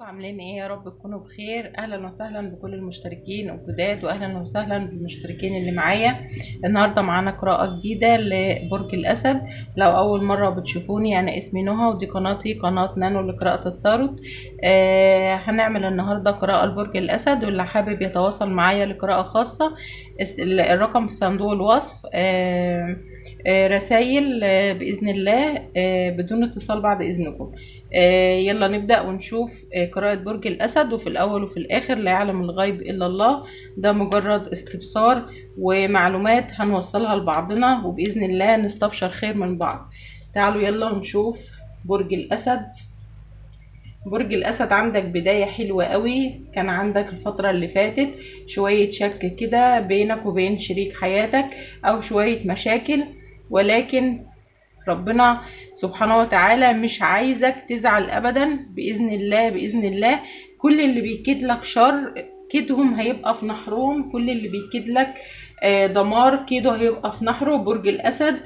عاملين ايه؟ يا رب تكونوا بخير. اهلا وسهلا بكل المشتركين الجداد، واهلا وسهلا بالمشتركين اللي معايا. النهارده معانا قراءة جديدة لبرج الاسد. لو اول مرة بتشوفوني، انا اسمي نهى ودي قناتي قناة نانو لقراءة التاروت. هنعمل النهارده قراءة لبرج الاسد، واللي حابب يتواصل معايا لقراءة خاصة الرقم في صندوق الوصف. رسائل بإذن الله، بدون اتصال بعد إذنكم. يلا نبدأ ونشوف قراءة برج الأسد. وفي الأول وفي الآخر لا يعلم الغيب إلا الله، ده مجرد استبصار ومعلومات هنوصلها لبعضنا، وبإذن الله نستبشر خير من بعض. تعالوا يلا نشوف برج الأسد. برج الأسد، عندك بداية حلوة قوي. كان عندك الفترة اللي فاتت شوية شك كده بينك وبين شريك حياتك، أو شوية مشاكل، ولكن ربنا سبحانه وتعالى مش عايزك تزعل ابدا. باذن الله باذن الله كل اللي بيكيد لك شر كيدهم هيبقى في نحرهم. كل اللي بيكيد لك دمار كيده هيبقى في نحره. برج الاسد،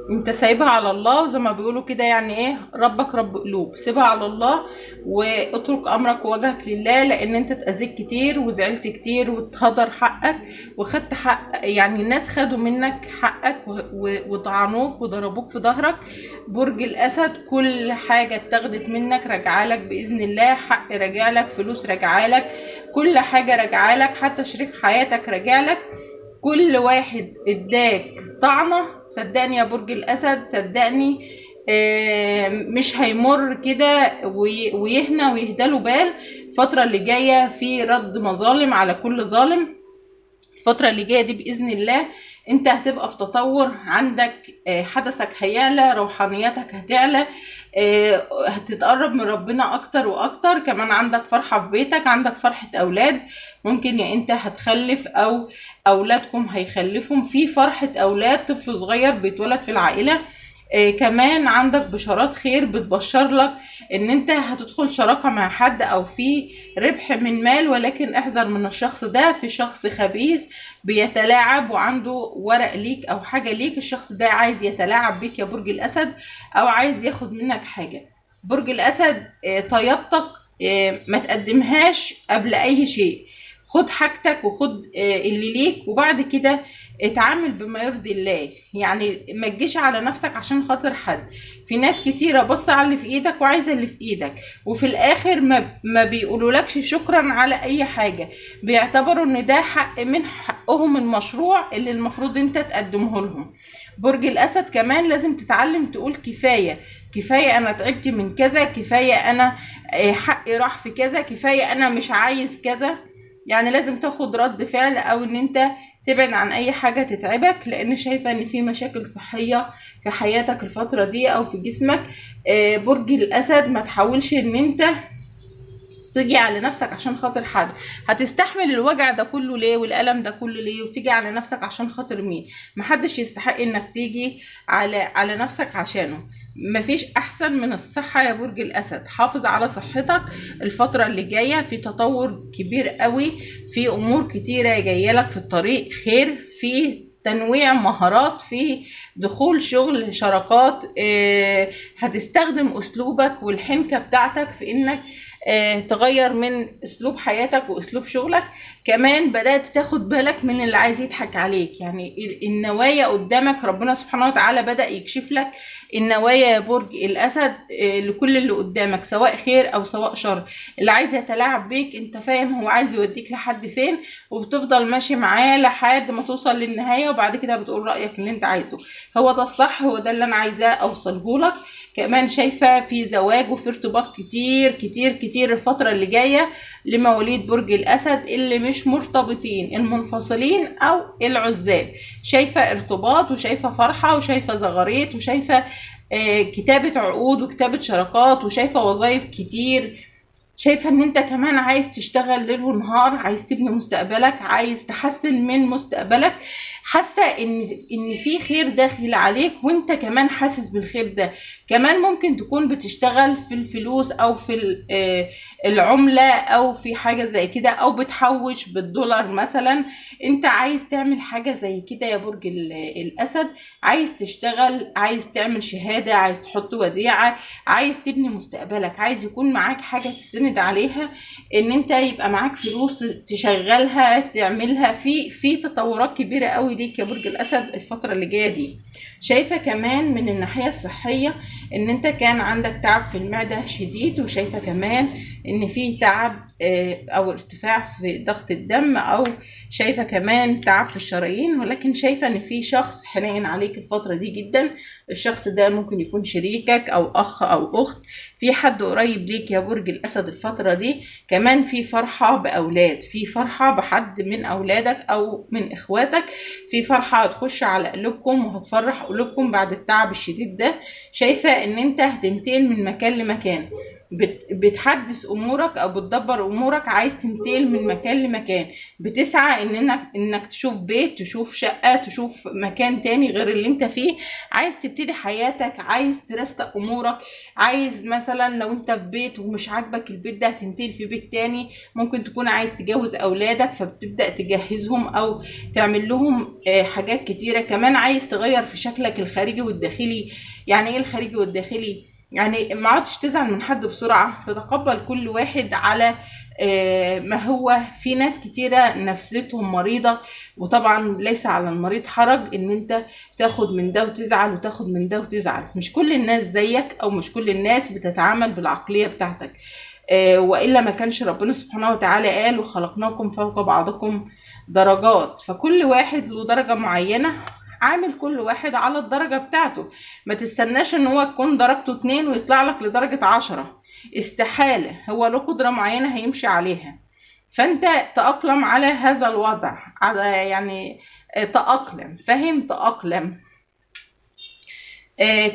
انت سايبها على الله زي ما بيقولوا كده، يعني ايه؟ ربك رب قلوب. سيبها على الله واترك امرك ووجهك لله، لان انت اتأذيت كتير وزعلت كتير واتهدر حقك وخدت حق، يعني الناس خدوا منك حقك وطعنوك وضربوك في ظهرك. برج الاسد، كل حاجة اتاخدت منك راجعالك باذن الله. حق راجعلك، فلوس راجعالك، كل حاجة راجعالك، حتى شريك حياتك راجعلك. كل واحد اداك طعنة، صدقني يا برج الاسد، صدقني مش هيمر كده ويهنى ويهداله بال. الفترة اللي جاية في رد مظالم على كل ظالم. الفترة اللي جاية دي بإذن الله انت هتبقى في تطور. عندك حدثك هيعلى، روحانياتك هتعلى، هتتقرب من ربنا اكتر واكتر. كمان عندك فرحة في بيتك، عندك فرحة اولاد. ممكن يا انت هتخلف او اولادكم هيخلفهم. في فرحة اولاد، طفل صغير بيتولد في العائلة. كمان عندك بشارات خير بتبشر لك ان انت هتدخل شراكة مع حد او في ربح من مال، ولكن احذر من الشخص ده. في شخص خبيث بيتلاعب وعنده ورق ليك او حاجة ليك. الشخص ده عايز يتلاعب بيك يا برج الاسد، او عايز ياخد منك حاجة. برج الاسد، طيبتك ما تقدمهاش قبل اي شيء. خد حاجتك وخد اللي ليك، وبعد كده اتعامل بما يرضي الله. يعني ما تجيش على نفسك عشان خاطر حد. في ناس كتيرة بص على اللي في ايدك وعايزة اللي في ايدك، وفي الاخر ما بيقولولكش شكرا على اي حاجة. بيعتبروا ان ده حق من حقهم المشروع اللي المفروض انت تقدمه لهم. برج الاسد، كمان لازم تتعلم تقول كفاية. كفاية انا تعبت من كذا، كفاية انا حقي راح في كذا، كفاية انا مش عايز كذا. يعني لازم تاخد رد فعل، او ان انت تبعد عن اي حاجة تتعبك، لان شايفة ان في مشاكل صحية في حياتك الفترة دي او في جسمك. برج الاسد، ما تحاولش ان انت تيجي على نفسك عشان خاطر حد. هتستحمل الوجع ده كله ليه والألم ده كله ليه وتيجي على نفسك عشان خاطر مين؟ محدش يستحق انك تيجي على نفسك عشانه. مفيش احسن من الصحة يا برج الاسد. حافظ على صحتك. الفترة اللي جاية في تطور كبير قوي، في امور كتيرة جاية لك في الطريق، خير، في تنويع مهارات، في دخول شغل شراكات. هتستخدم اسلوبك والحنكة بتاعتك في انك تغير من اسلوب حياتك واسلوب شغلك. كمان بدأت تاخد بالك من اللي عايز يضحك عليك. يعني النوايا قدامك ربنا سبحانه وتعالى بدأ يكشف لك النوايا يا برج الاسد، لكل اللي قدامك سواء خير او سواء شر. اللي عايز يتلاعب بيك انت فاهم هو عايز يوديك لحد فين، وبتفضل ماشي معاه لحد ما توصل للنهاية، وبعد كده بتقول رأيك اللي انت عايزه. هو ده الصح، هو ده اللي انا عايزاه اوصله لك. كمان شايفة في زواج وفي ارتباط كتير كتير كتير الفترة اللي جاية لمواليد برج الأسد، اللي مش مرتبطين، المنفصلين أو العزاب. شايفة ارتباط وشايفة فرحة وشايفة زغاريت وشايفة كتابة عقود وكتابة شراكات وشايفة وظائف كتير. شايفة ان انت كمان عايز تشتغل ليل ونهار، عايز تبني مستقبلك، عايز تحسن من مستقبلك. حاسة ان في خير داخل عليك، وانت كمان حاسس بالخير ده. كمان ممكن تكون بتشتغل في الفلوس او في العملة او في حاجة زي كده، او بتحوش بالدولار مثلا. انت عايز تعمل حاجة زي كده يا برج الاسد. عايز تشتغل، عايز تعمل شهادة، عايز تحط وديعة، عايز تبني مستقبلك، عايز يكون معاك حاجة تسند عليها، ان انت يبقى معاك فلوس تشغلها تعملها. في تطورات كبيرة قوي ليك يا برج الاسد الفترة اللي جاية دي. شايفة كمان من الناحية الصحية ان انت كان عندك تعب في المعدة شديد، وشايفة كمان ان في تعب او ارتفاع في ضغط الدم، او شايفة كمان تعب في الشرايين. ولكن شايفة ان في شخص حنين عليك الفترة دي جدا. الشخص ده ممكن يكون شريكك او اخ او اخت، في حد قريب ليك يا برج الاسد الفترة دي. كمان في فرحة باولاد، في فرحة بحد من اولادك او من اخواتك، في فرحة هتخش على قلوبكم وهتفرح قلوبكم بعد التعب الشديد ده. شايفة ان انت هتنتقل من مكان لمكان، بتحدث امورك او بتدبر امورك، عايز تنتقل من مكان لمكان، بتسعى انك تشوف بيت، تشوف شقة، تشوف مكان تاني غير اللي انت فيه. عايز تبتدي حياتك، عايز ترستق امورك. عايز مثلا لو انت في بيت ومش عاجبك البيت ده هتنتقل في بيت تاني. ممكن تكون عايز تجوز اولادك فبتبدأ تجهزهم او تعمل لهم حاجات كتيرة. كمان عايز تغير في شكلك الخارجي والداخلي. يعني ايه الخارجي والداخلي؟ يعني ما عادش تزعل من حد بسرعة، تتقبل كل واحد على ما هو. في ناس كتيرة نفسيتهم مريضة، وطبعا ليس على المريض حرج ان انت تاخد من ده وتزعل وتاخد من ده وتزعل. مش كل الناس زيك، او مش كل الناس بتتعامل بالعقلية بتاعتك. وإلا ما كانش ربنا سبحانه وتعالى قال وخلقناكم فوق بعضكم درجات. فكل واحد له درجة معينة، عامل كل واحد على الدرجة بتاعته. ما تستناش ان هو تكون درجته 2 ويطلع لك لدرجة 10. استحالة، هو له قدرة معينة هيمشي عليها. فانت تأقلم على هذا الوضع، على يعني تأقلم، فاهم؟ تأقلم.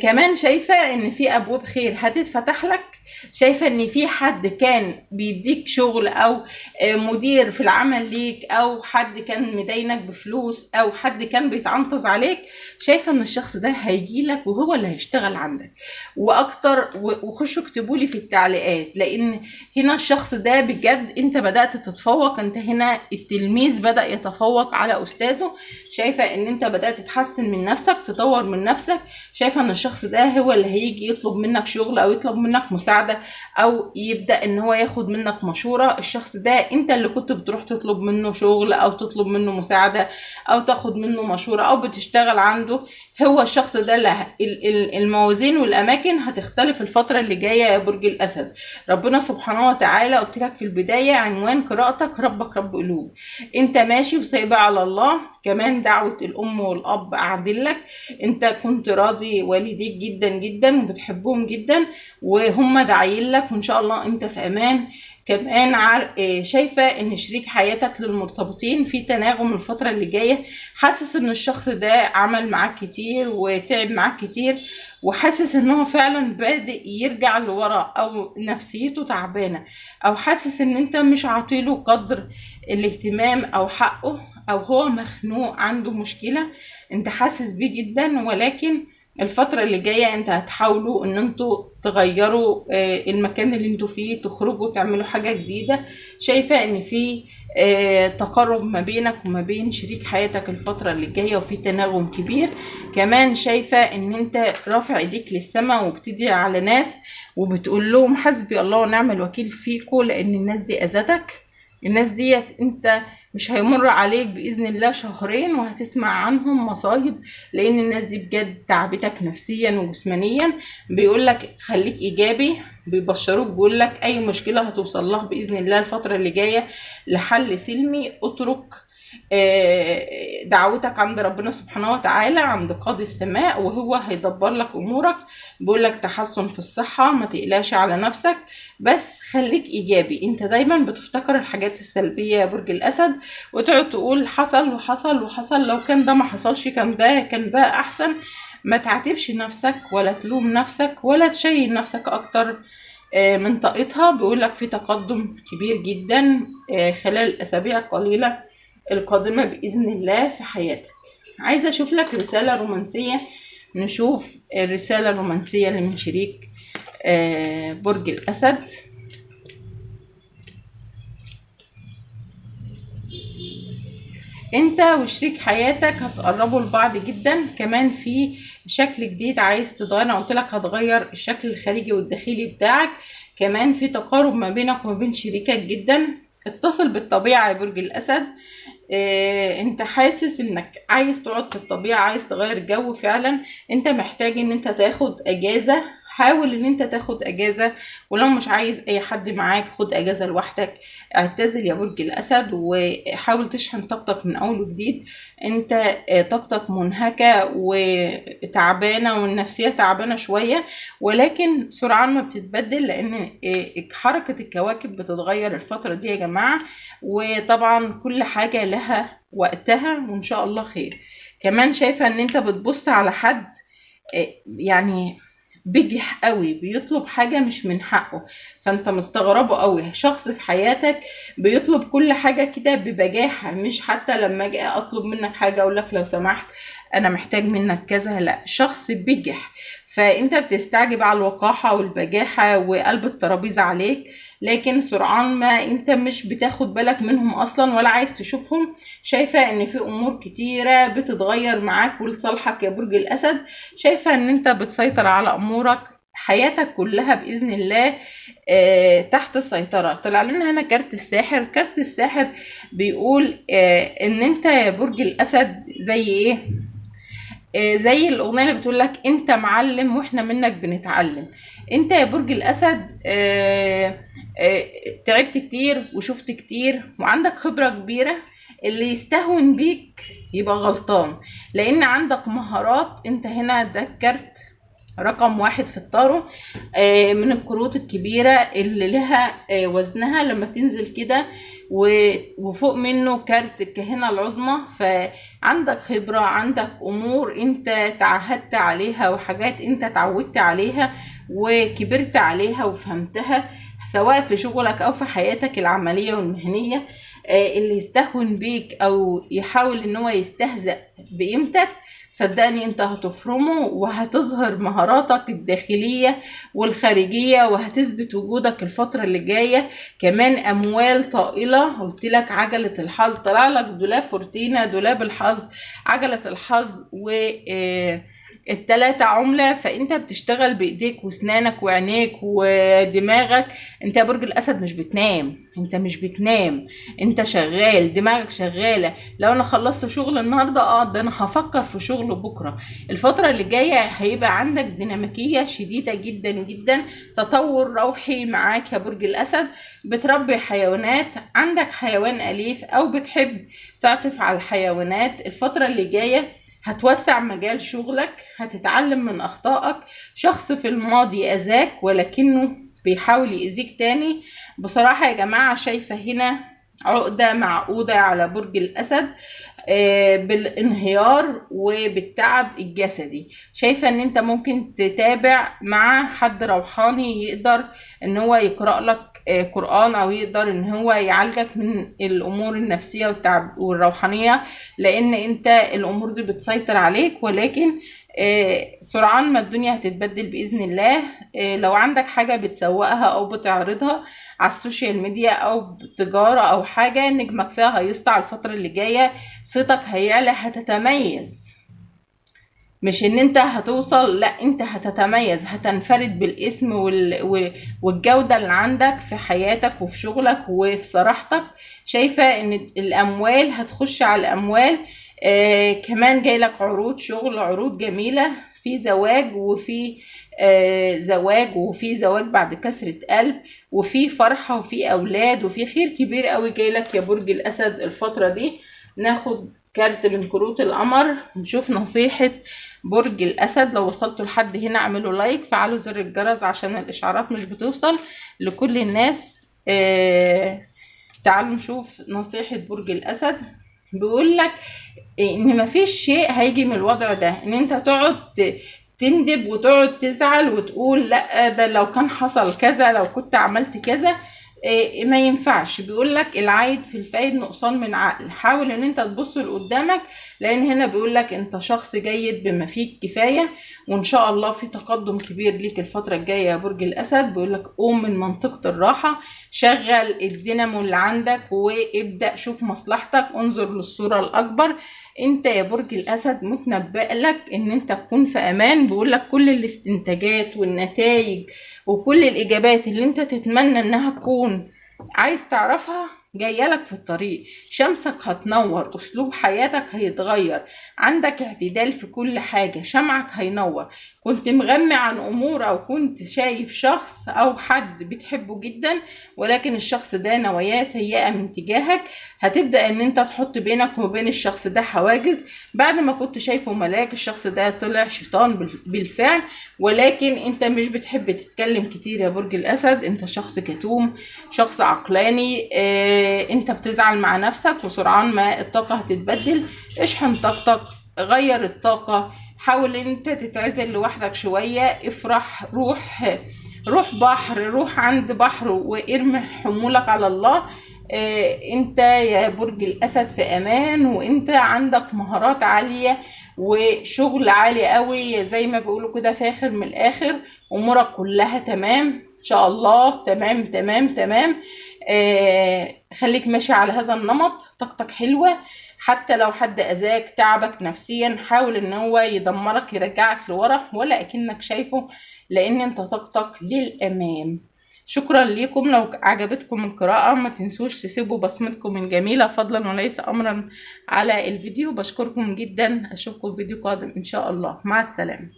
كمان شايفة ان في ابواب خير هتتفتح لك. شايفة ان في حد كان بيديك شغل، او مدير في العمل ليك، او حد كان مدينك بفلوس، او حد كان بيتعنطز عليك. شايفة ان الشخص ده هيجيلك وهو اللي هيشتغل عندك واكتر. وخشوا اكتبوا لي في التعليقات، لان هنا الشخص ده بجد انت بدأت تتفوق. انت هنا التلميذ بدأ يتفوق على استاذه. شايفة ان انت بدأت تحسن من نفسك، تطور من نفسك. شايفة ان الشخص ده هو اللي هيجي يطلب منك شغل، او يطلب منك مساعدة، او يبدأ ان هو ياخد منك مشورة. الشخص ده انت اللي كنت بتروح تطلب منه شغل، او تطلب منه مساعدة، او تاخد منه مشورة، او بتشتغل عنده. هو الشخص ده اللي الموازين والاماكن هتختلف الفترة اللي جاية يا برج الاسد. ربنا سبحانه وتعالى قلت لك في البداية عنوان قراءتك ربك رب قلوب. انت ماشي وسايبها على الله. كمان دعوة الام والاب اعدلك. انت كنت راضي والديك جدا جدا وبتحبهم جدا، وهم داعيين لك، وان شاء الله انت في امان. كمان شايفة ان شريك حياتك للمرتبطين في تناغم الفترة اللي جاية. حاسس ان الشخص ده عمل معاك كتير وتعب معاك كتير، وحاسس ان هو فعلا بادئ يرجع لورا، او نفسيته تعبانة، او حاسس ان انت مش عاطيله قدر الاهتمام او حقه، او هو مخنوق عنده مشكلة. انت حاسس بيه جدا. ولكن الفترة اللي جاية انت هتحاولوا ان انتوا تغيروا المكان اللي انتوا فيه، تخرجوا تعملوا حاجة جديدة. شايفة ان في تقرب ما بينك وما بين شريك حياتك الفترة اللي جاية، وفي تناغم كبير. كمان شايفة ان انت رافع ايديك للسماء وبتدعي على ناس، وبتقول لهم حسبي الله ونعم الوكيل فيكم، لان الناس دي اذتك. الناس ديت انت مش هيمر عليك بإذن الله شهرين وهتسمع عنهم مصايب، لأن الناس دي بجد تعبتك نفسيا وجسمانيا. بيقولك خليك إيجابي، بيبشروك بيقولك أي مشكلة هتوصل لها بإذن الله الفترة اللي جاية لحل سلمي. اترك دعوتك عند ربنا سبحانه وتعالى، عند قاضي السماء، وهو هيدبر لك امورك. بيقول لك تحسن في الصحة، ما تقلقش على نفسك، بس خليك ايجابي. انت دايما بتفتكر الحاجات السلبية يا برج الاسد، وتقعد تقول حصل وحصل وحصل، لو كان ده ما حصلش كان ده احسن. ما تعاتبش نفسك، ولا تلوم نفسك، ولا تشيل نفسك اكتر من طاقتها. بيقول لك في تقدم كبير جدا خلال الاسابيع القليله القادمه باذن الله في حياتك. عايزه اشوف لك رساله رومانسيه. نشوف الرساله الرومانسيه اللي من شريك برج الاسد. انت وشريك حياتك هتقربوا لبعض جدا. كمان في شكل جديد عايز تغير، انا قلت لك هتغير الشكل الخارجي والداخلي بتاعك. كمان في تقارب ما بينك وما بين شريكك جدا. اتصل بالطبيعة يا برج الاسد. انت حاسس انك عايز تقعد في الطبيعة، عايز تغير جو فعلا. انت محتاج ان انت تاخد اجازة. حاول ان انت تاخد اجازة، ولو مش عايز اي حد معاك خد اجازة لوحدك. اعتزل يا برج الاسد وحاول تشحن طاقتك من اول وجديد. انت طاقتك منهكة وتعبانة والنفسية تعبانة شوية، ولكن سرعان ما بتتبدل لان حركة الكواكب بتتغير الفترة دي يا جماعة. وطبعا كل حاجة لها وقتها وان شاء الله خير. كمان شايفة ان انت بتبص على حد يعني بجح قوي، بيطلب حاجة مش من حقه، فانت مستغربه قوي. شخص في حياتك بيطلب كل حاجة كده ببجاحة، مش حتى لما اجي اطلب منك حاجة اقول لك لو سمحت انا محتاج منك كذا، لا، شخص بجح. فانت بتستعجب على الوقاحة والبجاحة وقلب الترابيزة عليك، لكن سرعان ما انت مش بتاخد بالك منهم اصلا ولا عايز تشوفهم. شايفة ان في امور كتيرة بتتغير معاك ولصالحك يا برج الاسد. شايفة ان انت بتسيطر على امورك، حياتك كلها باذن الله تحت السيطرة. طلع لنا هنا كارت الساحر. كارت الساحر بيقول ان انت يا برج الاسد زي ايه، زي الاغنيه اللي بتقول لك انت معلم واحنا منك بنتعلم. انت يا برج الاسد تعبت كتير وشفت كتير وعندك خبره كبيره. اللي يستهون بيك يبقى غلطان، لان عندك مهارات. انت هنا ده كارت رقم 1 في الطارو، من الكروت الكبيرة اللي لها وزنها لما تنزل كده، وفوق منه كارت الكاهنة العظمى. فعندك خبرة، عندك امور انت تعهدت عليها وحاجات انت اتعودت عليها وكبرت عليها وفهمتها، سواء في شغلك او في حياتك العملية والمهنية. اللي يستهون بيك او يحاول ان هو يستهزأ بقيمتك، صدقني انت هتفرمه وهتظهر مهاراتك الداخلية والخارجية وهتثبت وجودك الفترة اللي جاية. كمان اموال طائلة. قلت لك عجلة الحظ، طلع لك دولاب فورتينا، دولاب الحظ، عجلة الحظ التلاتة عملة. فانت بتشتغل بايديك واسنانك وعينيك ودماغك. انت يا برج الاسد مش بتنام، انت مش بتنام، انت شغال، دماغك شغالة. لو انا خلصت شغل النهاردة ده انا هفكر في شغل بكرة. الفترة اللي جاية هيبقى عندك ديناميكية شديدة جدا جدا، تطور روحي معاك يا برج الاسد. بتربي حيوانات، عندك حيوان اليف او بتحب تعطف على الحيوانات. الفترة اللي جاية هتوسع مجال شغلك، هتتعلم من اخطائك. شخص في الماضي اذاك ولكنه بيحاول يأذيك تاني. بصراحة يا جماعة شايفة هنا عقدة معقودة على برج الأسد بالانهيار وبالتعب الجسدي. شايفة ان انت ممكن تتابع مع حد روحاني يقدر ان هو يقرأ لك قرآن، او يقدر ان هو يعالجك من الامور النفسية والتعب والروحانية، لان انت الامور دي بتسيطر عليك. ولكن سرعان ما الدنيا هتتبدل بإذن الله. لو عندك حاجة بتسوقها او بتعرضها على السوشيال ميديا او تجارة او حاجة، نجمك فيها هيسطع الفترة اللي جاية، صيتك هيعلى، هتتميز. مش ان انت هتوصل، لا، انت هتتميز، هتنفرد بالاسم والجودة اللي عندك في حياتك وفي شغلك وفي صراحتك. شايفة ان الاموال هتخش على الاموال. كمان جايلك عروض شغل، عروض جميلة، في زواج وفي زواج وفي زواج بعد كسرة قلب، وفي فرحة وفي اولاد وفي خير كبير قوي جايلك يا برج الاسد الفترة دي. ناخد كارت من كروت القمر، نشوف نصيحة برج الاسد. لو وصلتوا لحد هنا اعملوا لايك، فعلوا زر الجرس عشان الاشعارات مش بتوصل لكل الناس. تعالوا نشوف نصيحة برج الاسد. بيقول لك ان مفيش شيء هيجي من الوضع ده، ان انت تقعد تندب وتقعد تزعل وتقول لا ده لو كان حصل كذا، لو كنت عملت كذا. ما ينفعش. بيقولك العايد في الفايد نقصان من عقل. حاول ان انت تبص لقدامك، لان هنا بيقولك انت شخص جيد بما فيه الكفاية، وان شاء الله في تقدم كبير ليك الفترة الجاية يا برج الاسد. بيقولك قوم من منطقة الراحة، شغل الدينامو اللي عندك وابدأ شوف مصلحتك، انظر للصورة الاكبر. انت يا برج الاسد متنبأ لك ان انت تكون في امان. بيقولك كل الاستنتاجات والنتائج وكل الاجابات اللي انت تتمنى انها تكون عايز تعرفها جايلك في الطريق. شمسك هتنور، اسلوب حياتك هيتغير، عندك اعتدال في كل حاجة، شمعك هينور. كنت مغمي عن امور او كنت شايف شخص او حد بتحبه جدا، ولكن الشخص ده نواياه سيئة من تجاهك. هتبدأ ان انت تحط بينك وبين الشخص ده حواجز. بعد ما كنت شايفه ملاك، الشخص ده طلع شيطان بالفعل. ولكن انت مش بتحب تتكلم كتير يا برج الاسد، انت شخص كتوم، شخص عقلاني. انت بتزعل مع نفسك وسرعان ما الطاقة هتتبدل. اشحن طاقتك، غير الطاقة، حاول ان انت تتعزل لوحدك شوية، افرح، روح بحر، روح عند بحر وارمي حمولك على الله. انت يا برج الاسد في امان، وانت عندك مهارات عالية وشغل عالي قوي، زي ما بيقولوا كده فاخر من الاخر. امورك كلها تمام ان شاء الله، تمام تمام تمام. خليك ماشي على هذا النمط، طاقتك حلوة. حتى لو حد اذاك تعبك نفسيا، حاول ان هو يدمرك يرجعك لورا ولا اكنك شايفه، لان انت طاقتك للامام. شكرا لكم. لو عجبتكم القراءة ما تنسوش تسيبوا بصمتكم الجميلة فضلا وليس امرا على الفيديو. بشكركم جدا، اشوفكم في فيديو قادم ان شاء الله. مع السلامة.